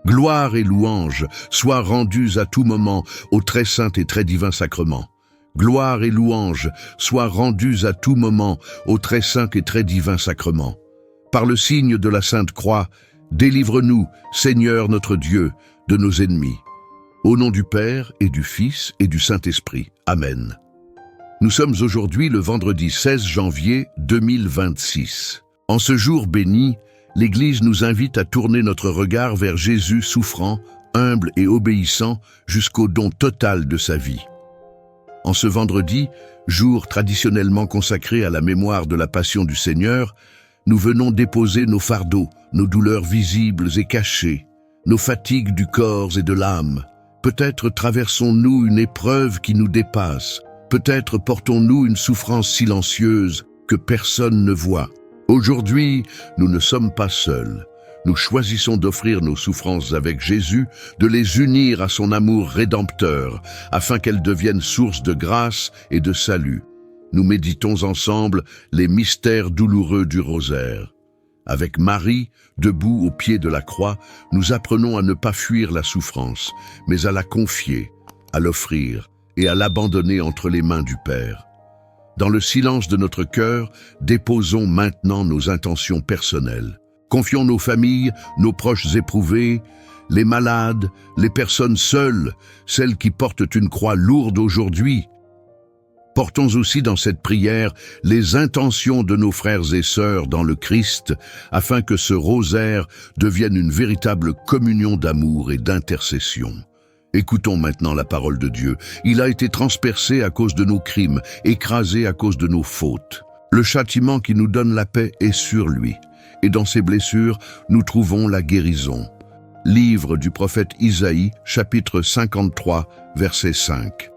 Gloire et louange soient rendues à tout moment au très saint et très divin sacrement. Gloire et louange soient rendues à tout moment au très saint et très divin sacrement. Par le signe de la Sainte Croix, délivre-nous, Seigneur notre Dieu, de nos ennemis. Au nom du Père et du Fils et du Saint-Esprit. Amen. Nous sommes aujourd'hui le vendredi 16 janvier 2026. En ce jour béni, l'Église nous invite à tourner notre regard vers Jésus souffrant, humble et obéissant jusqu'au don total de sa vie. En ce vendredi, jour traditionnellement consacré à la mémoire de la Passion du Seigneur, nous venons déposer nos fardeaux, nos douleurs visibles et cachées, nos fatigues du corps et de l'âme. Peut-être traversons-nous une épreuve qui nous dépasse, peut-être portons-nous une souffrance silencieuse que personne ne voit. Aujourd'hui, nous ne sommes pas seuls. Nous choisissons d'offrir nos souffrances avec Jésus, de les unir à son amour rédempteur, afin qu'elles deviennent source de grâce et de salut. Nous méditons ensemble les mystères douloureux du rosaire. Avec Marie, debout au pied de la croix, nous apprenons à ne pas fuir la souffrance, mais à la confier, à l'offrir et à l'abandonner entre les mains du Père. Dans le silence de notre cœur, déposons maintenant nos intentions personnelles. Confions nos familles, nos proches éprouvés, les malades, les personnes seules, celles qui portent une croix lourde aujourd'hui. Portons aussi dans cette prière les intentions de nos frères et sœurs dans le Christ, afin que ce rosaire devienne une véritable communion d'amour et d'intercession. Écoutons maintenant la parole de Dieu. Il a été transpercé à cause de nos crimes, écrasé à cause de nos fautes. Le châtiment qui nous donne la paix est sur lui, et dans ses blessures, nous trouvons la guérison. Livre du prophète Isaïe, chapitre 53, verset 5.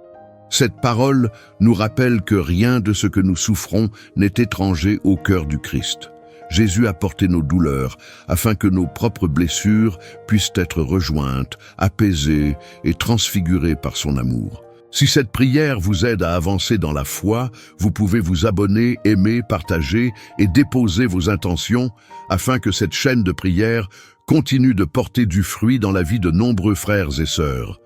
Cette parole nous rappelle que rien de ce que nous souffrons n'est étranger au cœur du Christ. Jésus a porté nos douleurs, afin que nos propres blessures puissent être rejointes, apaisées et transfigurées par son amour. Si cette prière vous aide à avancer dans la foi, vous pouvez vous abonner, aimer, partager et déposer vos intentions, afin que cette chaîne de prière continue de porter du fruit dans la vie de nombreux frères et sœurs.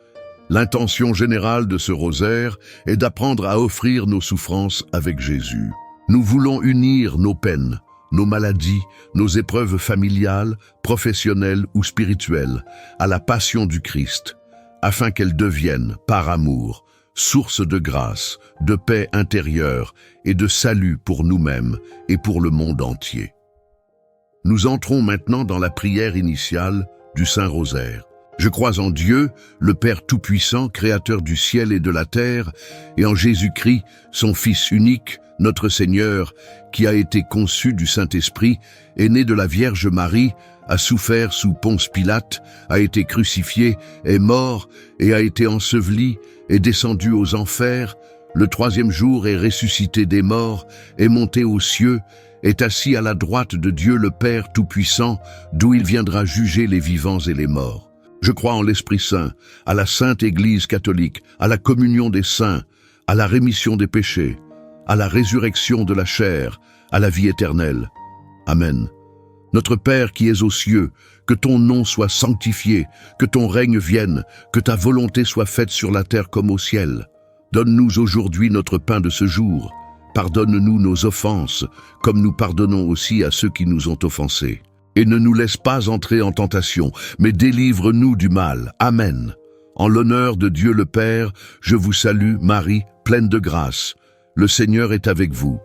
L'intention générale de ce rosaire est d'apprendre à offrir nos souffrances avec Jésus. Nous voulons unir nos peines, nos maladies, nos épreuves familiales, professionnelles ou spirituelles, à la passion du Christ, afin qu'elles deviennent, par amour, source de grâce, de paix intérieure et de salut pour nous-mêmes et pour le monde entier. Nous entrons maintenant dans la prière initiale du Saint-Rosaire. Je crois en Dieu, le Père Tout-Puissant, Créateur du ciel et de la terre, et en Jésus-Christ, son Fils unique, notre Seigneur, qui a été conçu du Saint-Esprit, est né de la Vierge Marie, a souffert sous Ponce Pilate, a été crucifié, est mort et a été enseveli, est descendu aux enfers, le troisième jour est ressuscité des morts, est monté aux cieux, est assis à la droite de Dieu le Père Tout-Puissant, d'où il viendra juger les vivants et les morts. Je crois en l'Esprit Saint, à la Sainte Église catholique, à la communion des saints, à la rémission des péchés, à la résurrection de la chair, à la vie éternelle. Amen. Notre Père qui es aux cieux, que ton nom soit sanctifié, que ton règne vienne, que ta volonté soit faite sur la terre comme au ciel. Donne-nous aujourd'hui notre pain de ce jour. Pardonne-nous nos offenses, comme nous pardonnons aussi à ceux qui nous ont offensés. Et ne nous laisse pas entrer en tentation, mais délivre-nous du mal. Amen. En l'honneur de Dieu le Père, je vous salue, Marie, pleine de grâce. Le Seigneur est avec vous.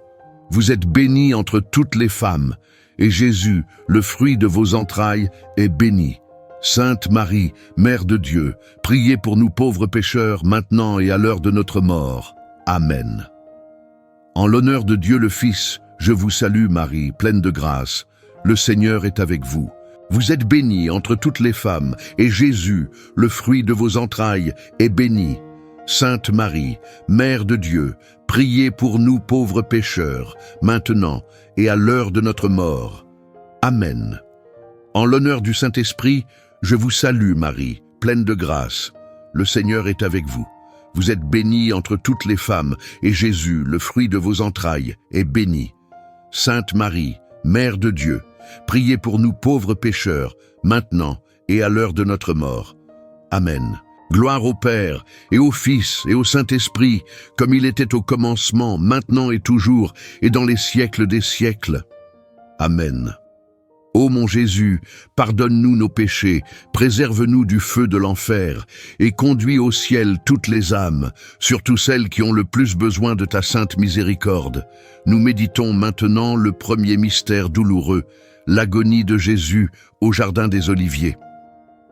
Vous êtes bénie entre toutes les femmes, et Jésus, le fruit de vos entrailles, est béni. Sainte Marie, Mère de Dieu, priez pour nous pauvres pécheurs, maintenant et à l'heure de notre mort. Amen. En l'honneur de Dieu le Fils, je vous salue, Marie, pleine de grâce. Le Seigneur est avec vous. Vous êtes bénie entre toutes les femmes, et Jésus, le fruit de vos entrailles, est béni. Sainte Marie, Mère de Dieu, priez pour nous pauvres pécheurs, maintenant et à l'heure de notre mort. Amen. En l'honneur du Saint-Esprit, je vous salue, Marie, pleine de grâce. Le Seigneur est avec vous. Vous êtes bénie entre toutes les femmes, et Jésus, le fruit de vos entrailles, est béni. Sainte Marie, Mère de Dieu, priez pour nous pauvres pécheurs, maintenant et à l'heure de notre mort. Amen. Gloire au Père, et au Fils, et au Saint-Esprit, comme il était au commencement, maintenant et toujours, et dans les siècles des siècles. Amen. Ô mon Jésus, pardonne-nous nos péchés, préserve-nous du feu de l'enfer, et conduis au ciel toutes les âmes, surtout celles qui ont le plus besoin de ta sainte miséricorde. Nous méditons maintenant le premier mystère douloureux, l'agonie de Jésus au jardin des Oliviers.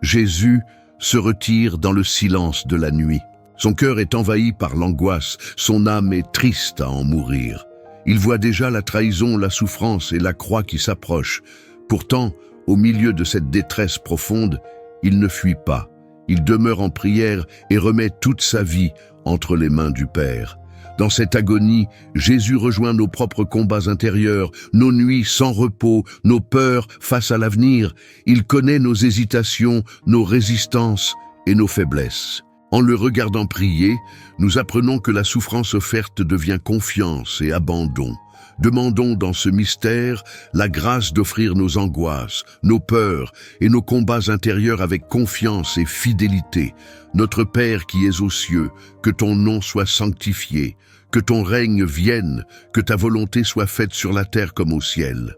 Jésus se retire dans le silence de la nuit. Son cœur est envahi par l'angoisse, son âme est triste à en mourir. Il voit déjà la trahison, la souffrance et la croix qui s'approchent. Pourtant, au milieu de cette détresse profonde, il ne fuit pas. Il demeure en prière et remet toute sa vie entre les mains du Père. Dans cette agonie, Jésus rejoint nos propres combats intérieurs, nos nuits sans repos, nos peurs face à l'avenir. Il connaît nos hésitations, nos résistances et nos faiblesses. En le regardant prier, nous apprenons que la souffrance offerte devient confiance et abandon. Demandons dans ce mystère la grâce d'offrir nos angoisses, nos peurs et nos combats intérieurs avec confiance et fidélité. Notre Père qui es aux cieux, que ton nom soit sanctifié, que ton règne vienne, que ta volonté soit faite sur la terre comme au ciel.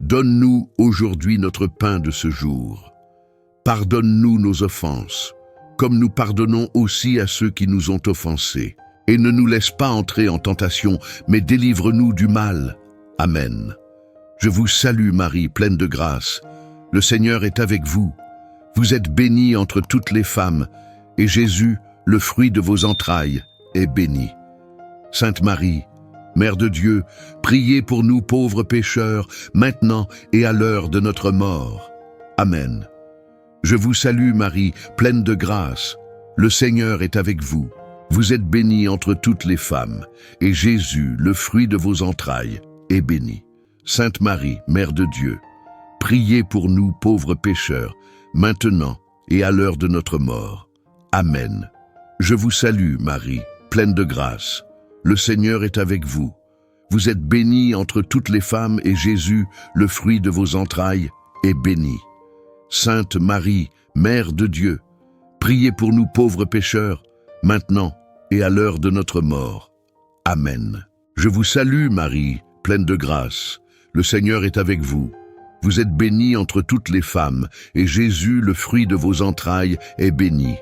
Donne-nous aujourd'hui notre pain de ce jour. Pardonne-nous nos offenses, comme nous pardonnons aussi à ceux qui nous ont offensés. Et ne nous laisse pas entrer en tentation, mais délivre-nous du mal. Amen. Je vous salue Marie, pleine de grâce. Le Seigneur est avec vous. Vous êtes bénie entre toutes les femmes, et Jésus, le fruit de vos entrailles, est béni. Sainte Marie, Mère de Dieu, priez pour nous pauvres pécheurs, maintenant et à l'heure de notre mort. Amen. Je vous salue Marie, pleine de grâce. Le Seigneur est avec vous. Vous êtes bénie entre toutes les femmes, et Jésus, le fruit de vos entrailles, est béni. Sainte Marie, Mère de Dieu, priez pour nous pauvres pécheurs, maintenant et à l'heure de notre mort. Amen. Je vous salue, Marie, pleine de grâce. Le Seigneur est avec vous. Vous êtes bénie entre toutes les femmes, et Jésus, le fruit de vos entrailles, est béni. Sainte Marie, Mère de Dieu, priez pour nous pauvres pécheurs, maintenant et à l'heure de notre mort. Amen. Je vous salue, Marie, pleine de grâce. Le Seigneur est avec vous. Vous êtes bénie entre toutes les femmes, et Jésus, le fruit de vos entrailles, est béni.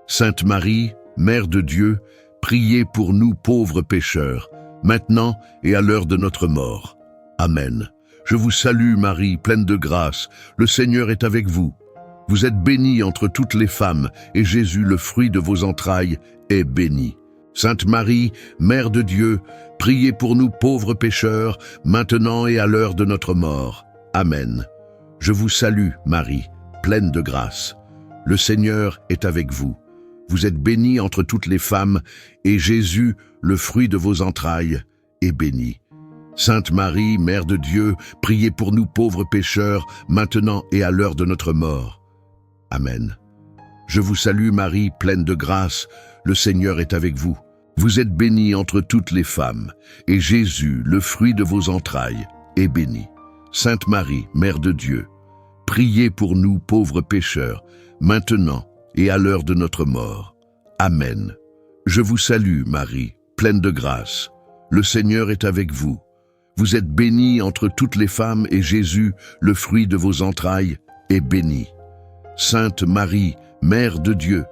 Sainte Marie, Mère de Dieu, priez pour nous pauvres pécheurs, maintenant et à l'heure de notre mort. Amen. Je vous salue, Marie, pleine de grâce. Le Seigneur est avec vous. Vous êtes bénie entre toutes les femmes, et Jésus, le fruit de vos entrailles, est béni. Sainte Marie, Mère de Dieu, priez pour nous pauvres pécheurs, maintenant et à l'heure de notre mort. Amen. Je vous salue, Marie, pleine de grâce. Le Seigneur est avec vous. Vous êtes bénie entre toutes les femmes, et Jésus, le fruit de vos entrailles, est béni. Sainte Marie, Mère de Dieu, priez pour nous pauvres pécheurs, maintenant et à l'heure de notre mort. Amen. Je vous salue Marie, pleine de grâce, le Seigneur est avec vous. Vous êtes bénie entre toutes les femmes, et Jésus, le fruit de vos entrailles, est béni. Sainte Marie, Mère de Dieu, priez pour nous pauvres pécheurs, maintenant et à l'heure de notre mort. Amen. Je vous salue Marie, pleine de grâce, le Seigneur est avec vous. Vous êtes bénie entre toutes les femmes, et Jésus, le fruit de vos entrailles, est béni. Sainte Marie, Mère de Dieu,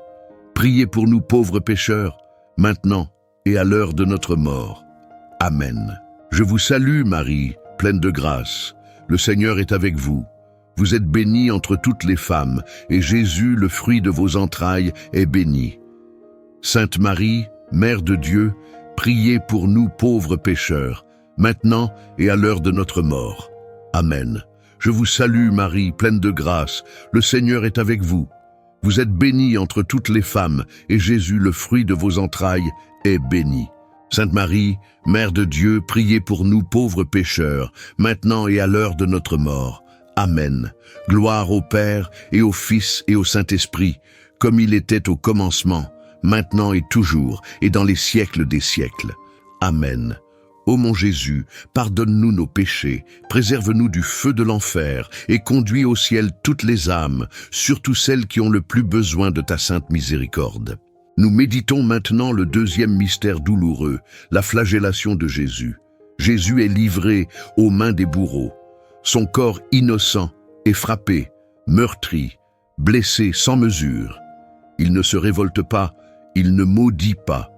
priez pour nous pauvres pécheurs, maintenant et à l'heure de notre mort. Amen. Je vous salue Marie, pleine de grâce. Le Seigneur est avec vous. Vous êtes bénie entre toutes les femmes, et Jésus, le fruit de vos entrailles, est béni. Sainte Marie, Mère de Dieu, priez pour nous pauvres pécheurs, maintenant et à l'heure de notre mort. Amen. Je vous salue Marie, pleine de grâce, le Seigneur est avec vous. Vous êtes bénie entre toutes les femmes, et Jésus, le fruit de vos entrailles, est béni. Sainte Marie, Mère de Dieu, priez pour nous pauvres pécheurs, maintenant et à l'heure de notre mort. Amen. Gloire au Père, et au Fils, et au Saint-Esprit, comme il était au commencement, maintenant et toujours, et dans les siècles des siècles. Amen. Ô mon Jésus, pardonne-nous nos péchés, préserve-nous du feu de l'enfer et conduis au ciel toutes les âmes, surtout celles qui ont le plus besoin de ta sainte miséricorde. Nous méditons maintenant le deuxième mystère douloureux, la flagellation de Jésus. Jésus est livré aux mains des bourreaux. Son corps innocent est frappé, meurtri, blessé sans mesure. Il ne se révolte pas, il ne maudit pas.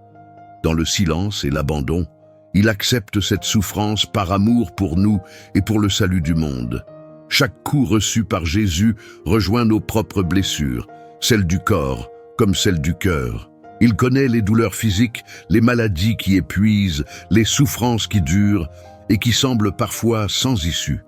Dans le silence et l'abandon, il accepte cette souffrance par amour pour nous et pour le salut du monde. Chaque coup reçu par Jésus rejoint nos propres blessures, celles du corps comme celles du cœur. Il connaît les douleurs physiques, les maladies qui épuisent, les souffrances qui durent et qui semblent parfois sans issue.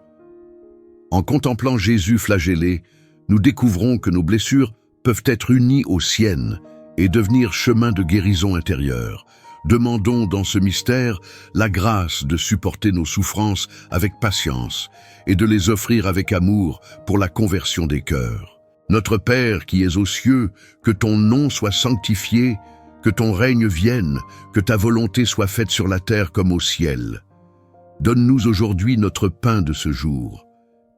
En contemplant Jésus flagellé, nous découvrons que nos blessures peuvent être unies aux siennes et devenir chemin de guérison intérieure. Demandons dans ce mystère la grâce de supporter nos souffrances avec patience et de les offrir avec amour pour la conversion des cœurs. Notre Père qui es aux cieux, que ton nom soit sanctifié, que ton règne vienne, que ta volonté soit faite sur la terre comme au ciel. Donne-nous aujourd'hui notre pain de ce jour.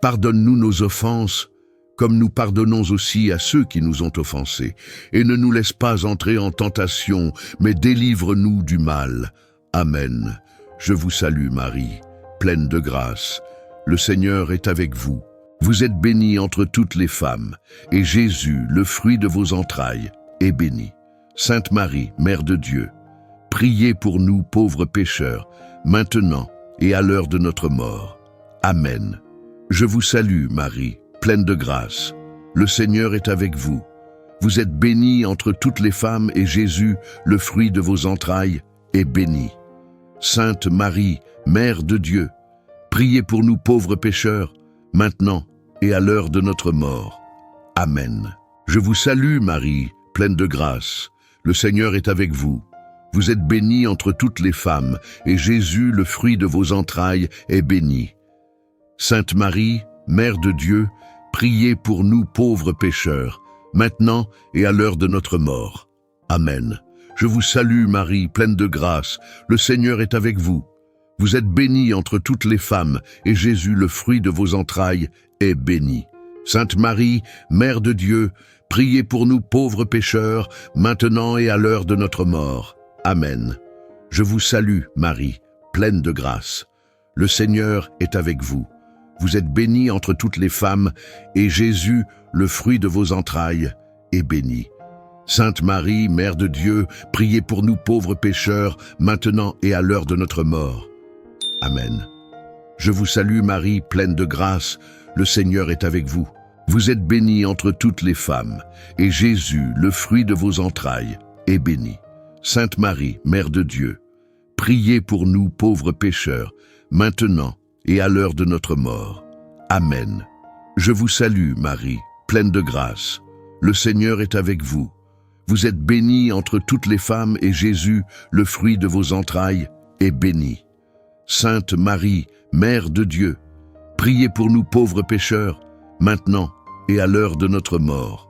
Pardonne-nous nos offenses, comme nous pardonnons aussi à ceux qui nous ont offensés. Et ne nous laisse pas entrer en tentation, mais délivre-nous du mal. Amen. Je vous salue Marie, pleine de grâce. Le Seigneur est avec vous. Vous êtes bénie entre toutes les femmes, et Jésus, le fruit de vos entrailles, est béni. Sainte Marie, Mère de Dieu, priez pour nous pauvres pécheurs, maintenant et à l'heure de notre mort. Amen. Je vous salue Marie, pleine de grâce. Le Seigneur est avec vous. Vous êtes bénie entre toutes les femmes et Jésus, le fruit de vos entrailles, est béni. Sainte Marie, Mère de Dieu, priez pour nous pauvres pécheurs, maintenant et à l'heure de notre mort. Amen. Je vous salue Marie, pleine de grâce. Le Seigneur est avec vous. Vous êtes bénie entre toutes les femmes, et Jésus, le fruit de vos entrailles, est béni. Sainte Marie, Mère de Dieu, priez pour nous pauvres pécheurs, maintenant et à l'heure de notre mort. Amen. Je vous salue Marie, pleine de grâce. Le Seigneur est avec vous. Vous êtes bénie entre toutes les femmes, et Jésus, le fruit de vos entrailles, est béni. Sainte Marie, Mère de Dieu, priez pour nous pauvres pécheurs, maintenant et à l'heure de notre mort. Amen. Je vous salue, Marie, pleine de grâce. Le Seigneur est avec vous. Vous êtes bénie entre toutes les femmes, et Jésus, le fruit de vos entrailles, est béni. Sainte Marie, Mère de Dieu, priez pour nous pauvres pécheurs, maintenant et à l'heure de notre mort. Amen. Je vous salue Marie, pleine de grâce, le Seigneur est avec vous. Vous êtes bénie entre toutes les femmes, et Jésus, le fruit de vos entrailles, est béni. Sainte Marie, Mère de Dieu, priez pour nous pauvres pécheurs, maintenant et à l'heure de notre mort. Amen. Je vous salue Marie, pleine de grâce, le Seigneur est avec vous. Vous êtes bénie entre toutes les femmes, et Jésus, le fruit de vos entrailles, est béni. Sainte Marie, Mère de Dieu, priez pour nous pauvres pécheurs, maintenant et à l'heure de notre mort.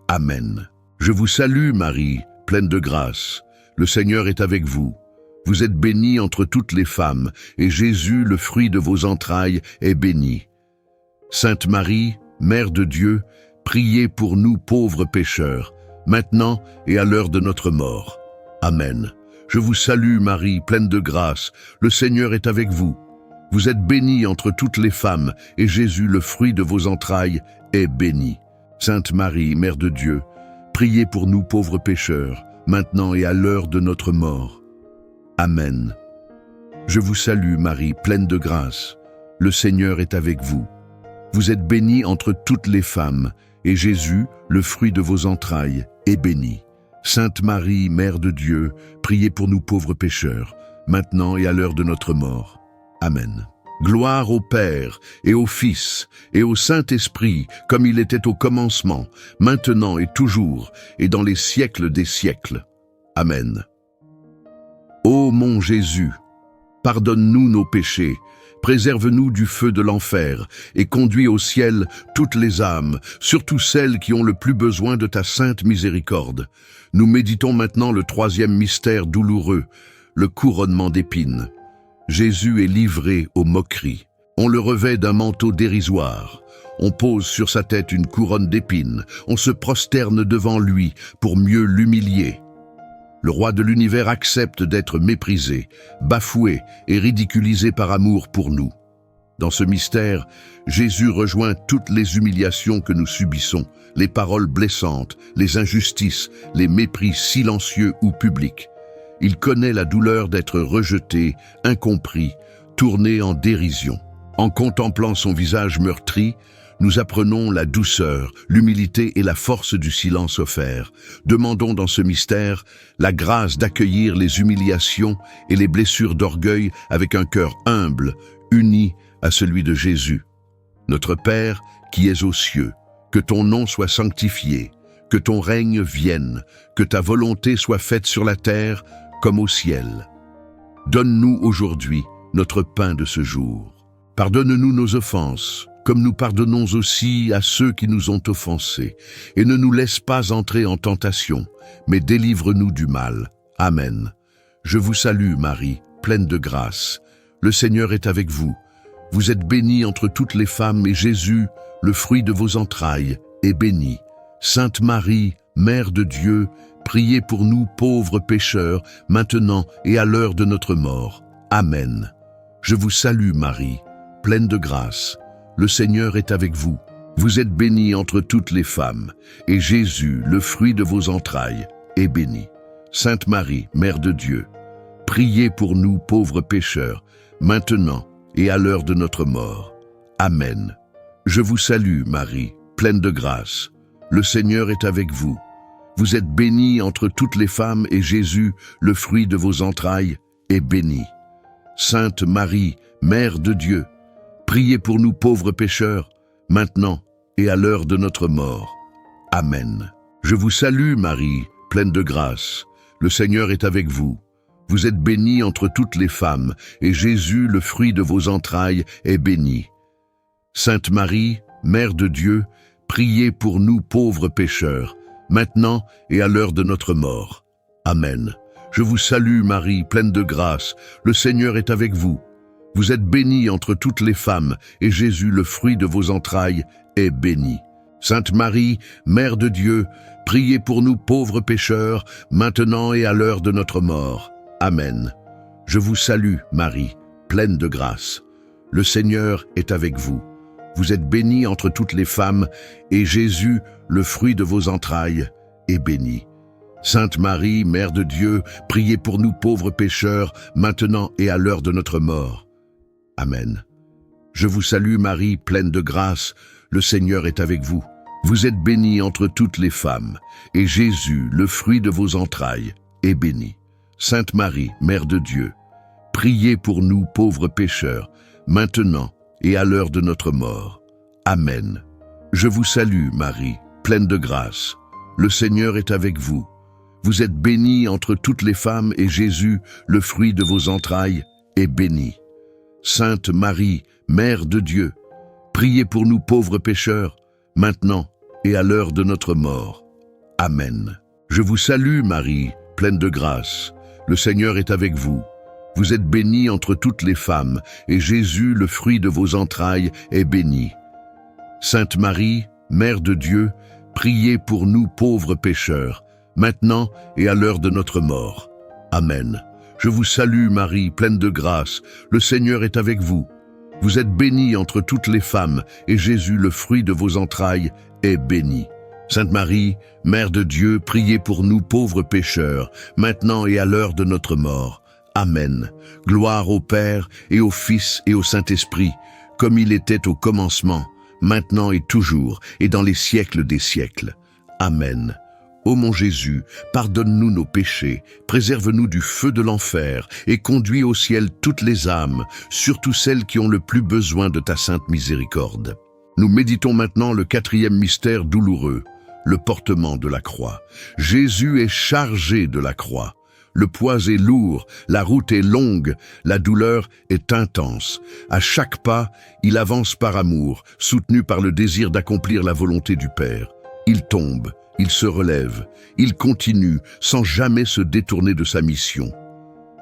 Amen. Je vous salue Marie, pleine de grâce, le Seigneur est avec vous. Vous êtes bénie entre toutes les femmes, et Jésus, le fruit de vos entrailles, est béni. Sainte Marie, Mère de Dieu, priez pour nous pauvres pécheurs, maintenant et à l'heure de notre mort. Amen. Je vous salue Marie, pleine de grâce, le Seigneur est avec vous. Vous êtes bénie entre toutes les femmes, et Jésus, le fruit de vos entrailles, est béni. Sainte Marie, Mère de Dieu, priez pour nous pauvres pécheurs, maintenant et à l'heure de notre mort. Amen. Je vous salue Marie, pleine de grâce, le Seigneur est avec vous. Vous êtes bénie entre toutes les femmes, et Jésus, le fruit de vos entrailles, est béni. Sainte Marie, Mère de Dieu, priez pour nous pauvres pécheurs, maintenant et à l'heure de notre mort. Amen. Gloire au Père, et au Fils, et au Saint-Esprit, comme il était au commencement, maintenant et toujours, et dans les siècles des siècles. Amen. Ô mon Jésus, pardonne-nous nos péchés, préserve-nous du feu de l'enfer, et conduis au ciel toutes les âmes, surtout celles qui ont le plus besoin de ta sainte miséricorde. Nous méditons maintenant le troisième mystère douloureux, le couronnement d'épines. Jésus est livré aux moqueries. On le revêt d'un manteau dérisoire. On pose sur sa tête une couronne d'épines. On se prosterne devant lui pour mieux l'humilier. Le roi de l'univers accepte d'être méprisé, bafoué et ridiculisé par amour pour nous. Dans ce mystère, Jésus rejoint toutes les humiliations que nous subissons, les paroles blessantes, les injustices, les mépris silencieux ou publics. Il connaît la douleur d'être rejeté, incompris, tourné en dérision. En contemplant son visage meurtri, nous apprenons la douceur, l'humilité et la force du silence offert. Demandons dans ce mystère la grâce d'accueillir les humiliations et les blessures d'orgueil avec un cœur humble, uni à celui de Jésus. Notre Père, qui es aux cieux, que ton nom soit sanctifié, que ton règne vienne, que ta volonté soit faite sur la terre comme au ciel. Donne-nous aujourd'hui notre pain de ce jour. Pardonne-nous nos offenses, comme nous pardonnons aussi à ceux qui nous ont offensés, et ne nous laisse pas entrer en tentation, mais délivre-nous du mal. Amen. Je vous salue, Marie, pleine de grâce. Le Seigneur est avec vous. Vous êtes bénie entre toutes les femmes, et Jésus, le fruit de vos entrailles, est béni. Sainte Marie, Mère de Dieu, priez pour nous pauvres pécheurs, maintenant et à l'heure de notre mort. Amen. Je vous salue, Marie, pleine de grâce. Le Seigneur est avec vous. Vous êtes bénie entre toutes les femmes, et Jésus, le fruit de vos entrailles, est béni. Sainte Marie, Mère de Dieu, priez pour nous pauvres pécheurs, maintenant et à l'heure de notre mort. Amen. Je vous salue, Marie, pleine de grâce. Le Seigneur est avec vous. Vous êtes bénie entre toutes les femmes, et Jésus, le fruit de vos entrailles, est béni. Sainte Marie, Mère de Dieu, priez pour nous pauvres pécheurs, maintenant et à l'heure de notre mort. Amen. Je vous salue, Marie, pleine de grâce. Le Seigneur est avec vous. Vous êtes bénie entre toutes les femmes, et Jésus, le fruit de vos entrailles, est béni. Sainte Marie, Mère de Dieu, priez pour nous pauvres pécheurs, maintenant et à l'heure de notre mort. Amen. Je vous salue, Marie, pleine de grâce. Le Seigneur est avec vous. Vous êtes bénie entre toutes les femmes, et Jésus, le fruit de vos entrailles, est béni. Sainte Marie, Mère de Dieu, priez pour nous pauvres pécheurs, maintenant et à l'heure de notre mort. Amen. Je vous salue, Marie, pleine de grâce. Le Seigneur est avec vous. Vous êtes bénie entre toutes les femmes, et Jésus, le fruit de vos entrailles, est béni. Sainte Marie, Mère de Dieu, priez pour nous pauvres pécheurs, maintenant et à l'heure de notre mort. Amen. Je vous salue, Marie, pleine de grâce. Le Seigneur est avec vous. Vous êtes bénie entre toutes les femmes, et Jésus, le fruit de vos entrailles, est béni. Sainte Marie, Mère de Dieu, priez pour nous pauvres pécheurs, maintenant et à l'heure de notre mort. Amen. Je vous salue, Marie, pleine de grâce. Le Seigneur est avec vous. Vous êtes bénie entre toutes les femmes, et Jésus, le fruit de vos entrailles, est béni. Sainte Marie, Mère de Dieu, priez pour nous pauvres pécheurs, maintenant et à l'heure de notre mort. Amen. Je vous salue, Marie, pleine de grâce. Le Seigneur est avec vous. Vous êtes bénie entre toutes les femmes, et Jésus, le fruit de vos entrailles, est béni. Sainte Marie, Mère de Dieu, priez pour nous pauvres pécheurs, maintenant et à l'heure de notre mort. Amen. Je vous salue, Marie, pleine de grâce. Le Seigneur est avec vous. Vous êtes bénie entre toutes les femmes, et Jésus, le fruit de vos entrailles, est béni. Sainte Marie, Mère de Dieu, priez pour nous pauvres pécheurs, maintenant et à l'heure de notre mort. Amen. Gloire au Père, et au Fils, et au Saint-Esprit, comme il était au commencement, maintenant et toujours, et dans les siècles des siècles. Amen. Ô mon Jésus, pardonne-nous nos péchés, préserve-nous du feu de l'enfer, et conduis au ciel toutes les âmes, surtout celles qui ont le plus besoin de ta sainte miséricorde. Nous méditons maintenant le 4e mystère douloureux, le portement de la croix. Jésus est chargé de la croix. Le poids est lourd, la route est longue, la douleur est intense. À chaque pas, il avance par amour, soutenu par le désir d'accomplir la volonté du Père. Il tombe, il se relève, il continue sans jamais se détourner de sa mission.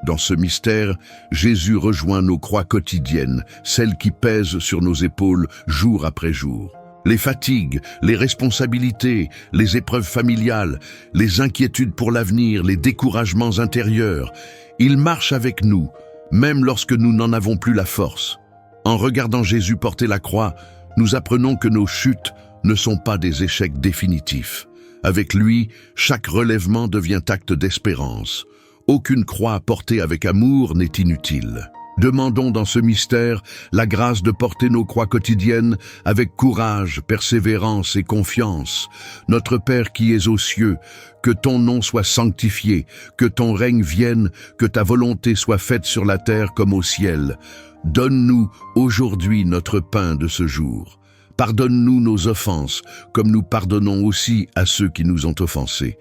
Dans ce mystère, Jésus rejoint nos croix quotidiennes, celles qui pèsent sur nos épaules jour après jour. Les fatigues, les responsabilités, les épreuves familiales, les inquiétudes pour l'avenir, les découragements intérieurs, il marche avec nous, même lorsque nous n'en avons plus la force. En regardant Jésus porter la croix, nous apprenons que nos chutes ne sont pas des échecs définitifs. Avec lui, chaque relèvement devient acte d'espérance. Aucune croix portée avec amour n'est inutile. Demandons dans ce mystère la grâce de porter nos croix quotidiennes avec courage, persévérance et confiance. Notre Père qui es aux cieux, que ton nom soit sanctifié, que ton règne vienne, que ta volonté soit faite sur la terre comme au ciel. Donne-nous aujourd'hui notre pain de ce jour. Pardonne-nous nos offenses, comme nous pardonnons aussi à ceux qui nous ont offensés.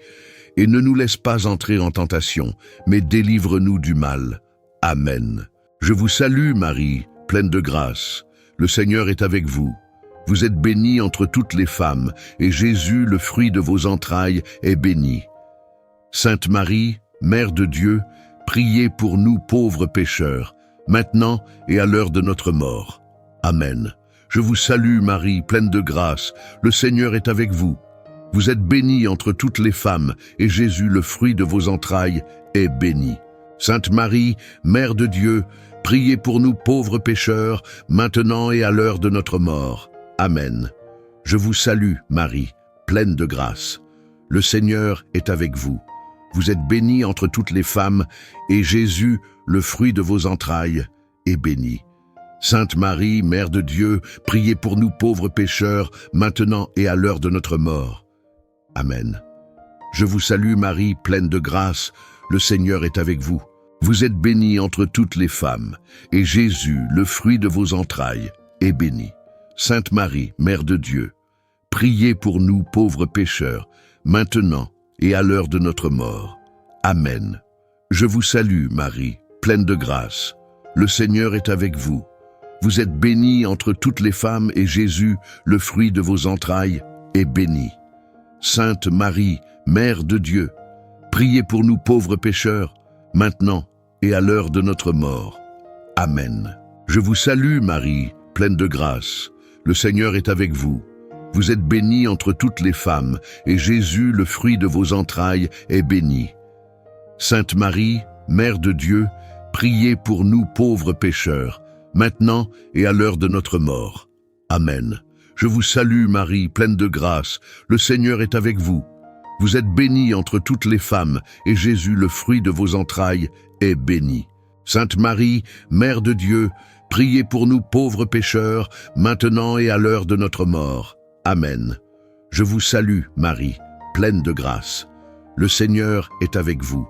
Et ne nous laisse pas entrer en tentation, mais délivre-nous du mal. Amen. Je vous salue, Marie, pleine de grâce. Le Seigneur est avec vous. Vous êtes bénie entre toutes les femmes, et Jésus, le fruit de vos entrailles, est béni. Sainte Marie, Mère de Dieu, priez pour nous pauvres pécheurs, maintenant et à l'heure de notre mort. Amen. Je vous salue, Marie, pleine de grâce. Le Seigneur est avec vous. Vous êtes bénie entre toutes les femmes, et Jésus, le fruit de vos entrailles, est béni. Sainte Marie, Mère de Dieu, priez pour nous pauvres pécheurs, maintenant et à l'heure de notre mort. Amen. Je vous salue, Marie, pleine de grâce. Le Seigneur est avec vous. Vous êtes bénie entre toutes les femmes, et Jésus, le fruit de vos entrailles, est béni. Sainte Marie, Mère de Dieu, priez pour nous pauvres pécheurs, maintenant et à l'heure de notre mort. Amen. Je vous salue, Marie, pleine de grâce. Le Seigneur est avec vous. Vous êtes bénie entre toutes les femmes, et Jésus, le fruit de vos entrailles, est béni. Sainte Marie, Mère de Dieu, priez pour nous pauvres pécheurs, maintenant et à l'heure de notre mort. Amen. Je vous salue, Marie, pleine de grâce. Le Seigneur est avec vous. Vous êtes bénie entre toutes les femmes, et Jésus, le fruit de vos entrailles, est béni. Sainte Marie, Mère de Dieu, priez pour nous pauvres pécheurs, maintenant et à l'heure de notre mort. Amen. Je vous salue, Marie, pleine de grâce. Le Seigneur est avec vous. Vous êtes bénie entre toutes les femmes, et Jésus, le fruit de vos entrailles, est béni. Sainte Marie, Mère de Dieu, priez pour nous pauvres pécheurs, maintenant et à l'heure de notre mort. Amen. Je vous salue, Marie, pleine de grâce. Le Seigneur est avec vous. Vous êtes bénie entre toutes les femmes, et Jésus, le fruit de vos entrailles, est béni. Sainte Marie, Mère de Dieu, priez pour nous pauvres pécheurs, maintenant et à l'heure de notre mort. Amen. Je vous salue, Marie, pleine de grâce. Le Seigneur est avec vous.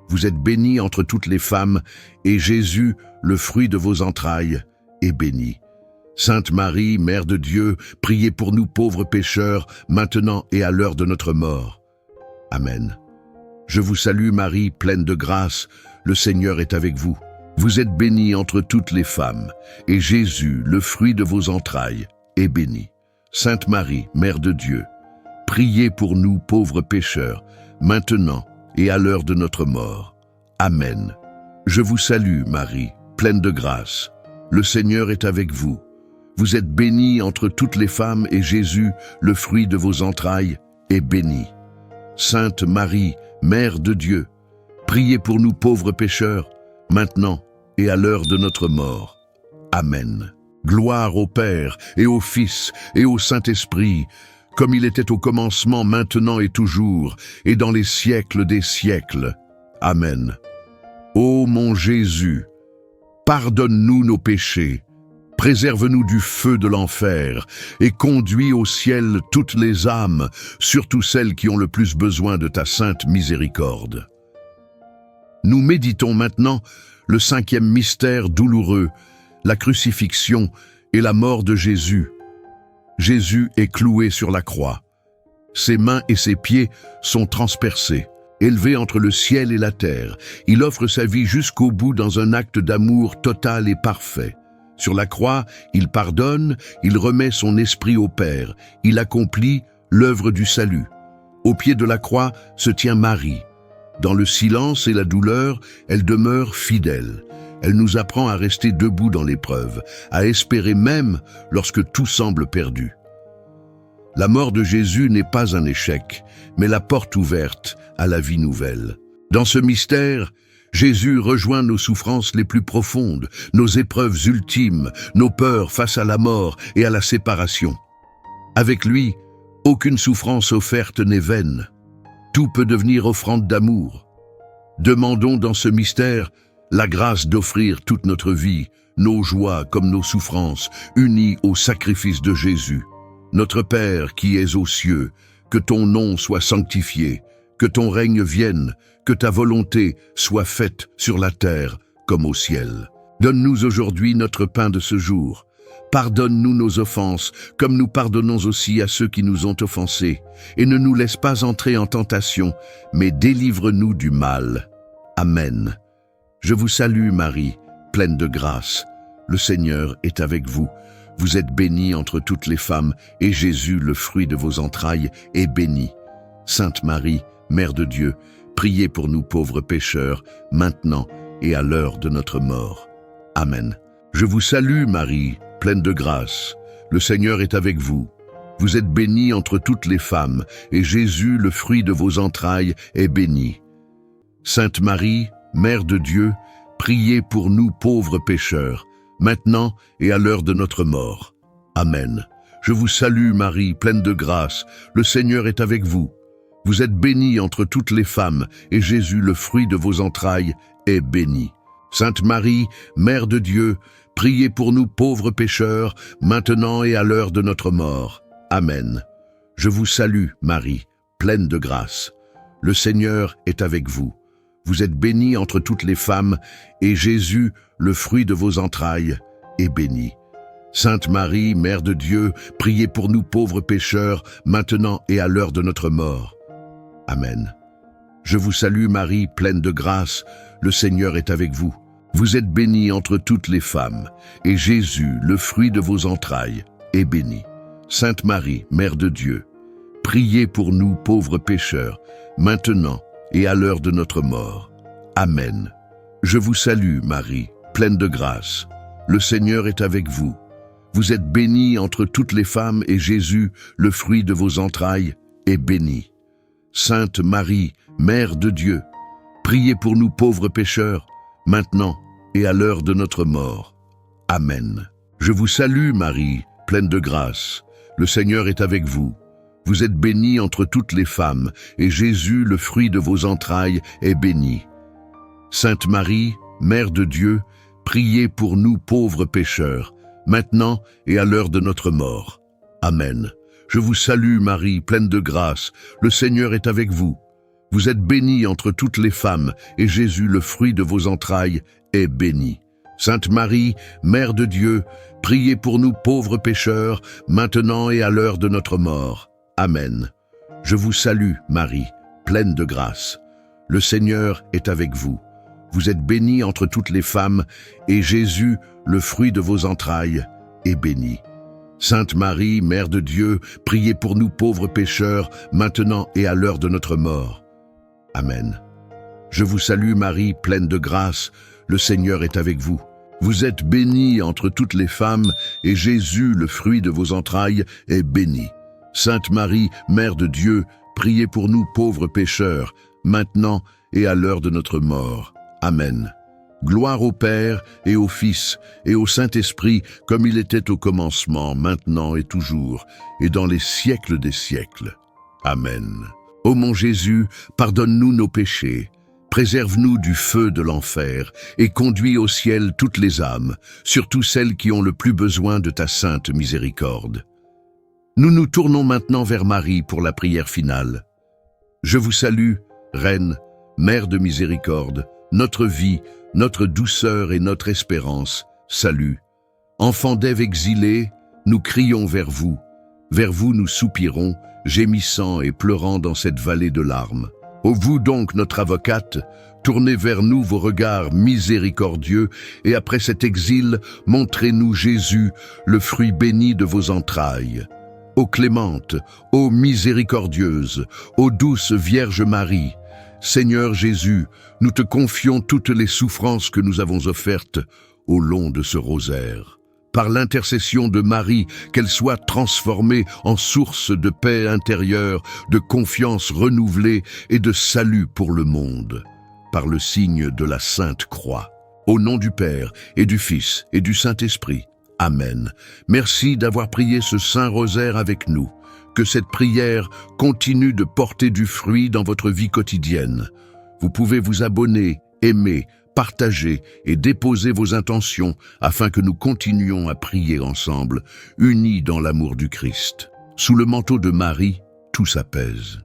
Vous êtes bénie entre toutes les femmes, et Jésus, le fruit de vos entrailles, est béni. Sainte Marie, Mère de Dieu, priez pour nous pauvres pécheurs, maintenant et à l'heure de notre mort. Amen. Je vous salue, Marie, pleine de grâce. Le Seigneur est avec vous. Vous êtes bénie entre toutes les femmes, et Jésus, le fruit de vos entrailles, est béni. Sainte Marie, Mère de Dieu, priez pour nous pauvres pécheurs, maintenant et à l'heure de notre mort. Amen. Je vous salue, Marie, pleine de grâce. Le Seigneur est avec vous. Vous êtes bénie entre toutes les femmes, et Jésus, le fruit de vos entrailles, est béni. Sainte Marie, Mère de Dieu, priez pour nous pauvres pécheurs, maintenant et à l'heure de notre mort. Amen. Gloire au Père, et au Fils, et au Saint-Esprit, comme il était au commencement, maintenant et toujours, et dans les siècles des siècles. Amen. Ô mon Jésus, pardonne-nous nos péchés, préserve-nous du feu de l'enfer, et conduis au ciel toutes les âmes, surtout celles qui ont le plus besoin de ta sainte miséricorde. Nous méditons maintenant le 5e mystère douloureux, la crucifixion et la mort de Jésus. Jésus est cloué sur la croix. Ses mains et ses pieds sont transpercés. Élevé entre le ciel et la terre, il offre sa vie jusqu'au bout dans un acte d'amour total et parfait. Sur la croix, il pardonne, il remet son esprit au Père, il accomplit l'œuvre du salut. Au pied de la croix se tient Marie. Dans le silence et la douleur, elle demeure fidèle. Elle nous apprend à rester debout dans l'épreuve, à espérer même lorsque tout semble perdu. La mort de Jésus n'est pas un échec, mais la porte ouverte à la vie nouvelle. Dans ce mystère, Jésus rejoint nos souffrances les plus profondes, nos épreuves ultimes, nos peurs face à la mort et à la séparation. Avec lui, aucune souffrance offerte n'est vaine. Tout peut devenir offrande d'amour. Demandons dans ce mystère la grâce d'offrir toute notre vie, nos joies comme nos souffrances, unies au sacrifice de Jésus. Notre Père qui es aux cieux, que ton nom soit sanctifié, que ton règne vienne, que ta volonté soit faite sur la terre comme au ciel. Donne-nous aujourd'hui notre pain de ce jour. Pardonne-nous nos offenses, comme nous pardonnons aussi à ceux qui nous ont offensés. Et ne nous laisse pas entrer en tentation, mais délivre-nous du mal. Amen. Je vous salue Marie, pleine de grâce. Le Seigneur est avec vous. Vous êtes bénie entre toutes les femmes, et Jésus, le fruit de vos entrailles, est béni. Sainte Marie, Mère de Dieu, priez pour nous pauvres pécheurs, maintenant et à l'heure de notre mort. Amen. Je vous salue Marie, pleine de grâce. Le Seigneur est avec vous. Vous êtes bénie entre toutes les femmes, et Jésus, le fruit de vos entrailles, est béni. Sainte Marie, Mère de Dieu, priez pour nous pauvres pécheurs, maintenant et à l'heure de notre mort. Amen. Je vous salue Marie, pleine de grâce. Le Seigneur est avec vous. Vous êtes bénie entre toutes les femmes, et Jésus, le fruit de vos entrailles, est béni. Sainte Marie, Mère de Dieu, priez pour nous pauvres pécheurs, maintenant et à l'heure de notre mort. Amen. Je vous salue, Marie, pleine de grâce. Le Seigneur est avec vous. Vous êtes bénie entre toutes les femmes, et Jésus, le fruit de vos entrailles, est béni. Sainte Marie, Mère de Dieu, priez pour nous pauvres pécheurs, maintenant et à l'heure de notre mort. Amen. Je vous salue Marie, pleine de grâce, le Seigneur est avec vous. Vous êtes bénie entre toutes les femmes, et Jésus, le fruit de vos entrailles, est béni. Sainte Marie, Mère de Dieu, priez pour nous pauvres pécheurs, maintenant et à l'heure de notre mort. Amen. Je vous salue Marie, pleine de grâce, le Seigneur est avec vous. Vous êtes bénie entre toutes les femmes, et Jésus, le fruit de vos entrailles, est béni. Sainte Marie, Mère de Dieu, priez pour nous pauvres pécheurs, maintenant et à l'heure de notre mort. Amen. Je vous salue Marie, pleine de grâce, le Seigneur est avec vous. Vous êtes bénie entre toutes les femmes, et Jésus, le fruit de vos entrailles, est béni. Sainte Marie, Mère de Dieu, priez pour nous pauvres pécheurs, maintenant et à l'heure de notre mort. Amen. Je vous salue Marie, pleine de grâce, le Seigneur est avec vous. Vous êtes bénie entre toutes les femmes, et Jésus, le fruit de vos entrailles, est béni. Sainte Marie, Mère de Dieu, priez pour nous pauvres pécheurs, maintenant et à l'heure de notre mort. Amen. Je vous salue Marie, pleine de grâce. Le Seigneur est avec vous. Vous êtes bénie entre toutes les femmes, et Jésus, le fruit de vos entrailles, est béni. Sainte Marie, Mère de Dieu, priez pour nous pauvres pécheurs, maintenant et à l'heure de notre mort. Amen. Je vous salue Marie, pleine de grâce, le Seigneur est avec vous. Vous êtes bénie entre toutes les femmes, et Jésus, le fruit de vos entrailles, est béni. Sainte Marie, Mère de Dieu, priez pour nous pauvres pécheurs, maintenant et à l'heure de notre mort. Amen. Gloire au Père et au Fils et au Saint-Esprit, comme il était au commencement, maintenant et toujours, et dans les siècles des siècles. Amen. Ô mon Jésus, pardonne-nous nos péchés, préserve-nous du feu de l'enfer, et conduis au ciel toutes les âmes, surtout celles qui ont le plus besoin de ta sainte miséricorde. Nous nous tournons maintenant vers Marie pour la prière finale. Je vous salue, Reine, Mère de miséricorde, notre vie, notre douceur et notre espérance, salut. Enfants d'Ève exilés, nous crions vers vous nous soupirons, gémissant et pleurant dans cette vallée de larmes. Ô vous donc, notre avocate, tournez vers nous vos regards miséricordieux, et après cet exil, montrez-nous Jésus, le fruit béni de vos entrailles. Ô clémente, ô miséricordieuse, ô douce Vierge Marie, Seigneur Jésus, nous te confions toutes les souffrances que nous avons offertes au long de ce rosaire. Par l'intercession de Marie, qu'elle soit transformée en source de paix intérieure, de confiance renouvelée et de salut pour le monde. Par le signe de la Sainte Croix. Au nom du Père et du Fils et du Saint-Esprit. Amen. Merci d'avoir prié ce Saint Rosaire avec nous. Que cette prière continue de porter du fruit dans votre vie quotidienne. Vous pouvez vous abonner, aimer, partager et déposer vos intentions afin que nous continuions à prier ensemble, unis dans l'amour du Christ. Sous le manteau de Marie, tout s'apaise.